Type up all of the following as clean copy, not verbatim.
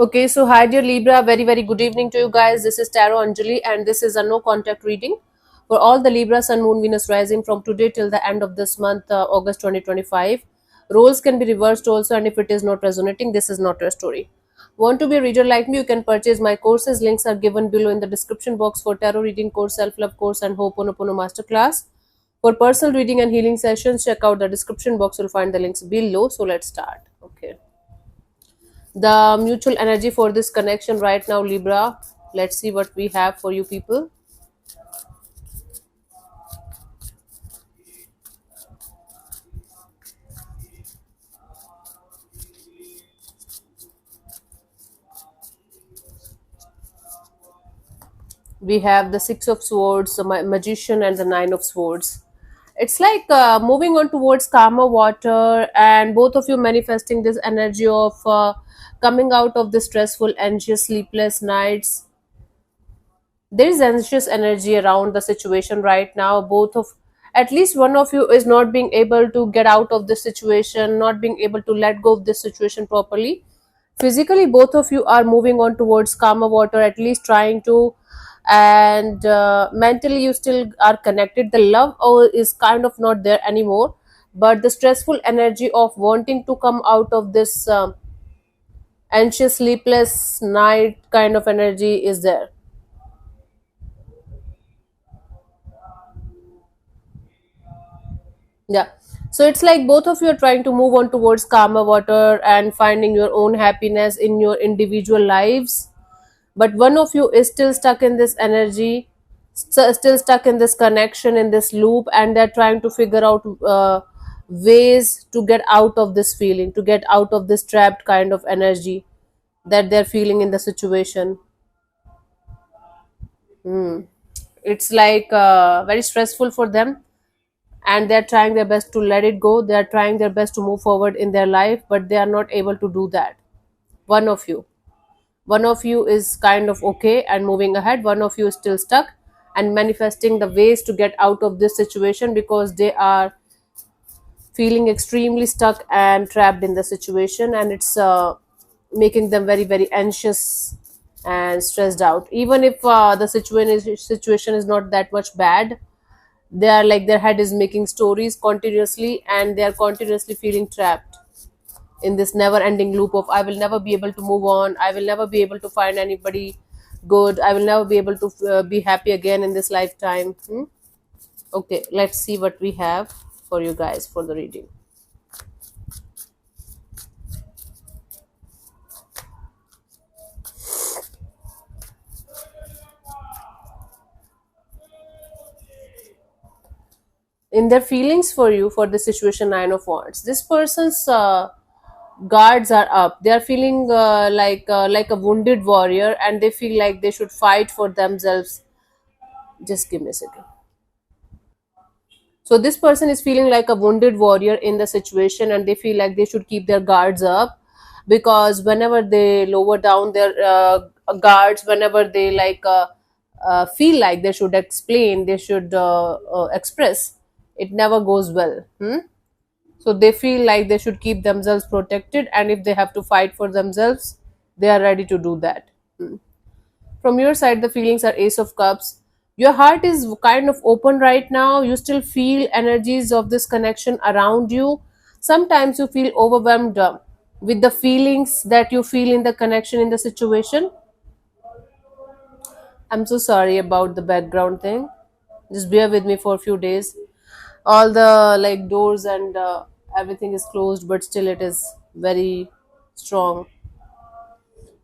Okay, so hi dear Libra, very very good evening to you guys. This is Tarot Anjali and this is a no contact reading for all the Libra Sun Moon Venus rising from today till the end of this month, August 2025. Roles can be reversed also, and if it is not resonating, this is not your story. Want to be a reader like me? You can purchase my courses. Links are given below in the description box for tarot reading course, self-love course and Ho'oponopono masterclass. For personal reading and healing sessions, check out the description box. You'll find the links below. So let's start. Okay, the mutual energy for this connection right now, Libra. Let's see what we have for you people. We have the Six of Swords, the Magician, and the Nine of Swords. It's like moving on towards calmer water, and both of you manifesting this energy of coming out of the stressful, anxious, sleepless nights. There is anxious energy around the situation right now. Both of, at least one of you is not being able to get out of this situation, not being able to let go of this situation properly. Physically, both of you are moving on towards calmer water, at least trying to, and mentally you still are connected. The love is kind of not there anymore, but the stressful energy of wanting to come out of this anxious sleepless night kind of energy is there. Yeah. So it's like both of you are trying to move on towards calmer water and finding your own happiness in your individual lives. But one of you is still stuck in this energy, still stuck in this connection, in this loop, and they're trying to figure out ways to get out of this feeling, to get out of this trapped kind of energy that they're feeling in the situation. It's like very stressful for them, and they're trying their best to let it go. They're trying their best to move forward in their life, but they are not able to do that. One of you, one of you is kind of okay and moving ahead. One of you is still stuck and manifesting the ways to get out of this situation because they are feeling extremely stuck and trapped in the situation, and it's making them very very anxious and stressed out. Even if the situation is not that much bad, they are like their head is making stories continuously, and they are continuously feeling trapped in this never ending loop of I will never be able to move on, I will never be able to find anybody good, I will never be able to be happy again in this lifetime. Okay, let's see what we have for you guys for the reading. In their feelings for you for the situation, Nine of Wands, this person's guards are up. They are feeling like a wounded warrior, and they feel like they should fight for themselves. Just give me a second. So this person is feeling like a wounded warrior in the situation, and they feel like they should keep their guards up, because whenever they lower down their guards, whenever they feel like they should explain, they should express, it never goes well. So they feel like they should keep themselves protected, and if they have to fight for themselves, they are ready to do that. From your side, the feelings are Ace of Cups. Your heart is kind of open right now. You still feel energies of this connection around you. Sometimes you feel overwhelmed with the feelings that you feel in the connection, in the situation. I'm so sorry about the background thing. Just bear with me for a few days. All the like doors and everything is closed, but still it is very strong.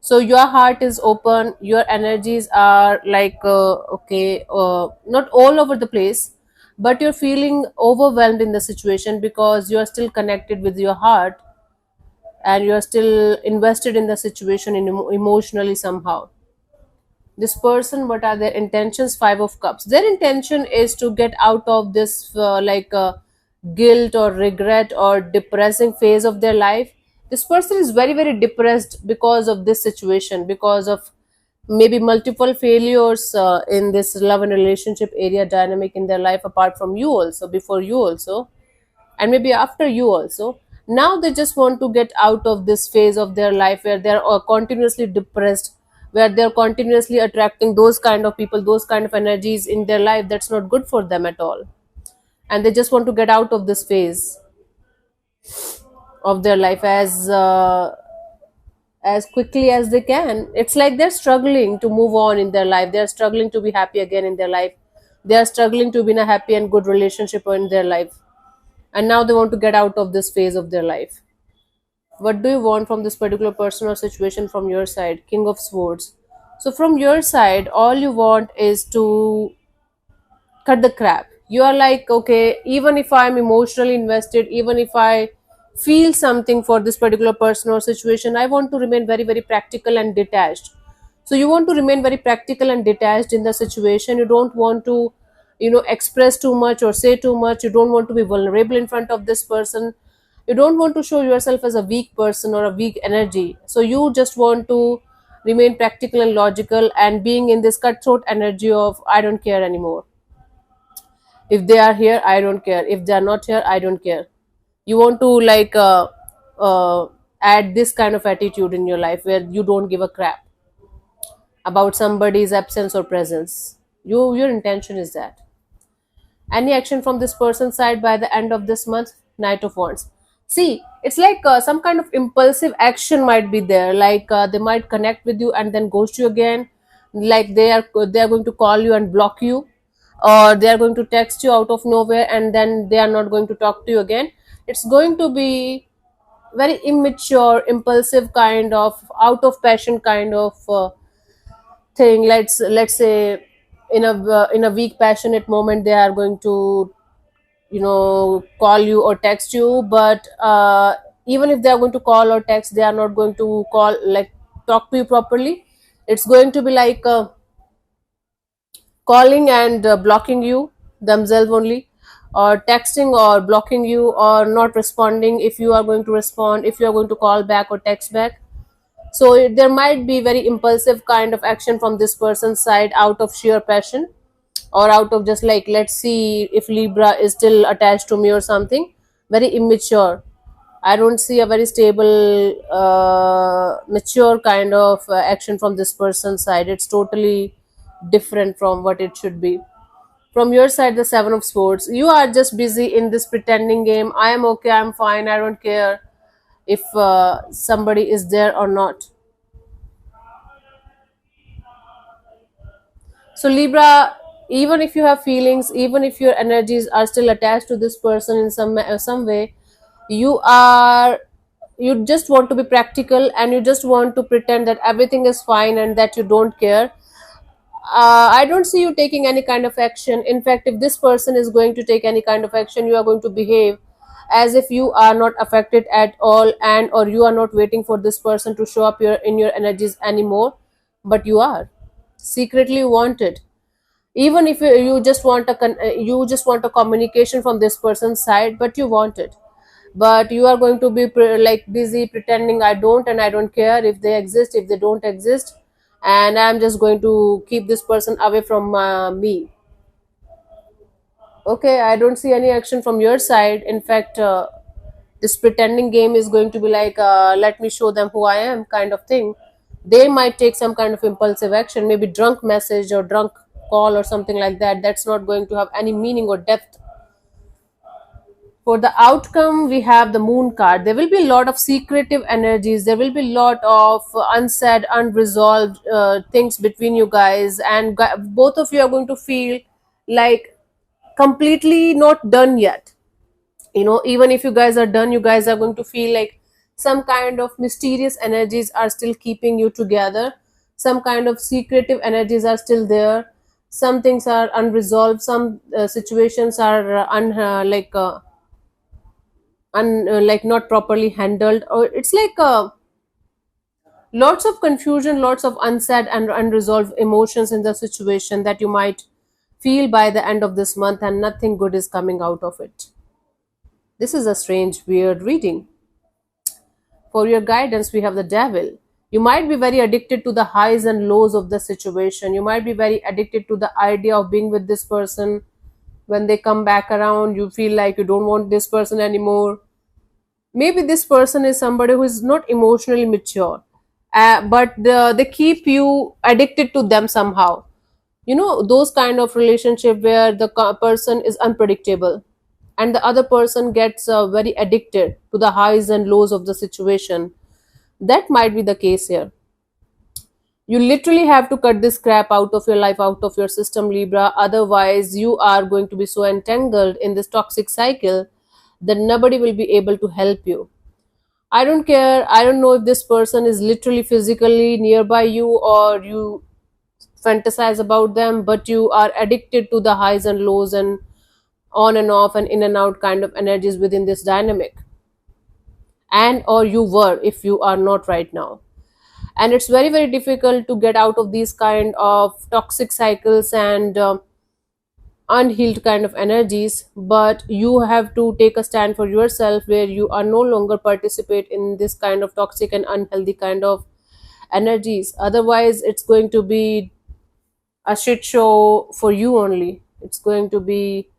So your heart is open, your energies are okay, not all over the place, but you're feeling overwhelmed in the situation because you are still connected with your heart, and you are still invested in the situation emotionally somehow. This person, what are their intentions? Five of Cups. Their intention is to get out of this guilt or regret or depressing phase of their life. This person is very very depressed because of this situation, because of maybe multiple failures in this love and relationship area dynamic in their life, apart from you also, before you also, and maybe after you also. Now they just want to get out of this phase of their life where they're continuously depressed, where they're continuously attracting those kind of people, those kind of energies in their life that's not good for them at all. And they just want to get out of this phase of their life as quickly as they can. It's like they're struggling to move on in their life. They're struggling to be happy again in their life. They are struggling to be in a happy and good relationship in their life. And now they want to get out of this phase of their life. What do you want from this particular person or situation from your side? King of Swords. So from your side, all you want is to cut the crap. You are like, okay, even if I'm emotionally invested, even if I feel something for this particular person or situation, I want to remain very, very practical and detached. So you want to remain very practical and detached in the situation. You don't want to, express too much or say too much. You don't want to be vulnerable in front of this person. You don't want to show yourself as a weak person or a weak energy. So you just want to remain practical and logical and being in this cutthroat energy of I don't care anymore. If they are here, I don't care. If they are not here, I don't care. You want to like uh, add this kind of attitude in your life where you don't give a crap about somebody's absence or presence. Your intention is that. Any action from this person's side by the end of this month? Knight of Wands. See, it's like some kind of impulsive action might be there. Like they might connect with you and then ghost you again. Like they are going to call you and block you, or they are going to text you out of nowhere and then they are not going to talk to you again. It's going to be very immature, impulsive kind of out of passion kind of thing. Let's say in a weak passionate moment they are going to call you or text you, but even if they are going to call or text, they are not going to call like talk to you properly. It's going to be like calling and blocking you themselves only, or texting or blocking you, or not responding if you are going to respond, if you are going to call back or text back. So there might be very impulsive kind of action from this person's side out of sheer passion, or out of just like let's see if Libra is still attached to me or something. Very immature. I don't see a very stable mature kind of action from this person's side. It's totally different from what it should be. From your side, the Seven of Swords, you are just busy in this pretending game. I am okay, I'm fine, I don't care if somebody is there or not. So Libra, even if you have feelings, even if your energies are still attached to this person in some way, you are you just want to be practical and you just want to pretend that everything is fine and that you don't care. I don't see you taking any kind of action. In fact, if this person is going to take any kind of action, you are going to behave as if you are not affected at all, and or you are not waiting for this person to show up in your energies anymore, but you are secretly wanted. Even if you just want you just want a communication from this person's side, but you want it. But you are going to be like busy pretending I don't, and I don't care if they exist, if they don't exist, and I'm just going to keep this person away from me. Okay, I don't see any action from your side. In fact, this pretending game is going to be like let me show them who I am kind of thing. They might take some kind of impulsive action, maybe drunk message or drunk call or something like that. That's not going to have any meaning or depth. For the outcome, we have the Moon card. There will be a lot of secretive energies. There will be a lot of unsaid, unresolved things between you guys, and both of you are going to feel like completely not done yet. Even if you guys are done, you guys are going to feel like some kind of mysterious energies are still keeping you together. Some kind of secretive energies are still there. Some things are unresolved. Some situations are like not properly handled, or it's like lots of confusion, lots of unsaid and unresolved emotions in the situation that you might feel by the end of this month, and nothing good is coming out of it. This is a strange, weird reading. For your guidance, we have the Devil. You might be very addicted to the highs and lows of the situation. You might be very addicted to the idea of being with this person. When they come back around, you feel like you don't want this person anymore. Maybe this person is somebody who is not emotionally mature, but they keep you addicted to them somehow. You know, those kind of relationship where the person is unpredictable and the other person gets very addicted to the highs and lows of the situation. That might be the case here. You literally have to cut this crap out of your life, out of your system, Libra. Otherwise, you are going to be so entangled in this toxic cycle that nobody will be able to help you. I don't care. I don't know if this person is literally physically nearby you or you fantasize about them, but you are addicted to the highs and lows and on and off and in and out kind of energies within this dynamic. And or you were if you are not right now. And it's very, very difficult to get out of these kind of toxic cycles and unhealed kind of energies, but you have to take a stand for yourself where you are no longer participate in this kind of toxic and unhealthy kind of energies. Otherwise it's going to be a shit show for you only. It's going to be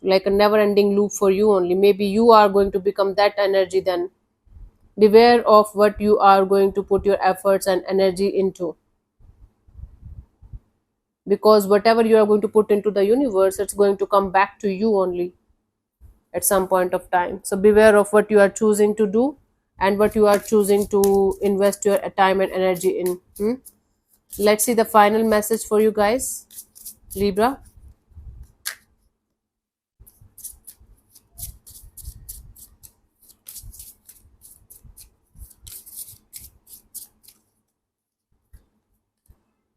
like a never ending loop for you only. Maybe you are going to become that energy then. Beware of what you are going to put your efforts and energy into, because whatever you are going to put into the universe, it's going to come back to you only at some point of time. So beware of what you are choosing to do and what you are choosing to invest your time and energy in. Let's see the final message for you guys, Libra.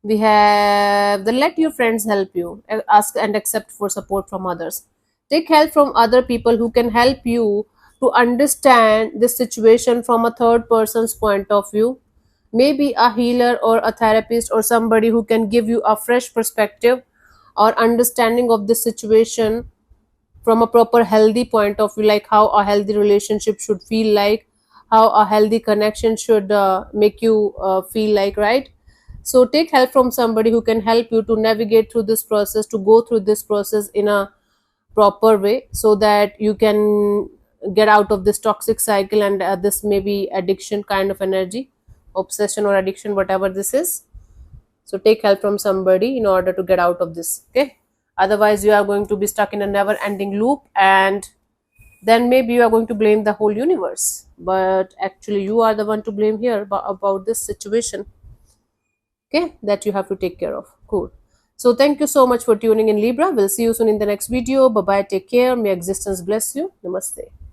We have the let your friends help you, ask and accept for support from others. Take help from other people who can help you to understand the situation from a third person's point of view. Maybe a healer or a therapist or somebody who can give you a fresh perspective or understanding of the situation from a proper healthy point of view, like how a healthy relationship should feel like, how a healthy connection should make you feel like, right? So take help from somebody who can help you to navigate through this process, to go through this process in a proper way, so that you can get out of this toxic cycle and this maybe addiction kind of energy, obsession or addiction, whatever this is. So take help from somebody in order to get out of this, okay? Otherwise you are going to be stuck in a never ending loop, and then maybe you are going to blame the whole universe, but actually you are the one to blame here about this situation, okay, that you have to take care of. Cool. So thank you so much for tuning in, Libra. We'll see you soon in the next video. Bye bye, take care, may existence bless you. Namaste.